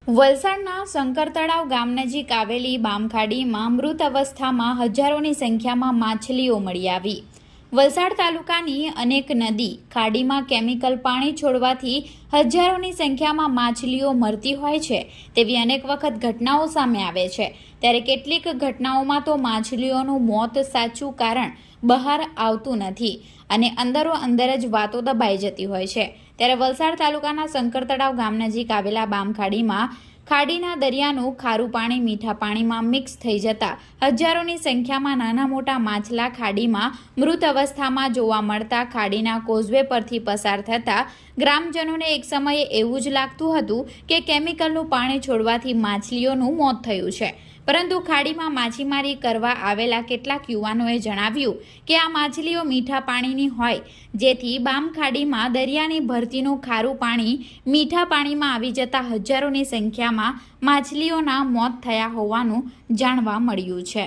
વલસાડના શંકરતળાવ ગામ નજીક આવેલી બામખાડીમાં મૃત અવસ્થામાં હજારોની સંખ્યામાં માછલીઓ મળી આવી। વલસાડ તાલુકાની અનેક નદી ખાડીમાં કેમિકલ પાણી છોડવાથી હજારોની સંખ્યામાં માછલીઓ મરતી હોય છે તેવી અનેક વખત ઘટનાઓ સામે આવે છે। ત્યારે કેટલીક ઘટનાઓમાં તો માછલીઓનું મોત સાચું કારણ બહાર આવતું નથી અને અંદરો અંદર જ વાતો દબાઈ જતી હોય છે। ત્યારે વલસાડ તાલુકાના શંકરતળાવ ગામ નજીક આવેલા બામખાડીમાં ખાડીના દરિયાનું ખારું પાણી મીઠા પાણીમાં મિક્સ થઈ જતા હજારોની સંખ્યામાં નાના મોટા માછલા ખાડીમાં મૃત અવસ્થામાં જોવા મળતા ખાડીના કોઝવે પરથી પસાર થતા ગ્રામજનોને એક સમયે એવું જ લાગતું હતું કે કેમિકલનું પાણી છોડવાથી માછલીઓનું મોત થયું છે, પરંતુ ખાડીમાં માછીમારી કરવા આવેલા કેટલાક યુવાનોએ જણાવ્યું કે આ માછલીઓ મીઠા પાણીની હોય, જેથી બામખાડીમાં દરિયાની ભરતીનું ખારું પાણી મીઠા પાણીમાં આવી જતા હજારોની સંખ્યામાં માછલીઓના મોત થયા હોવાનું જાણવા મળ્યું છે।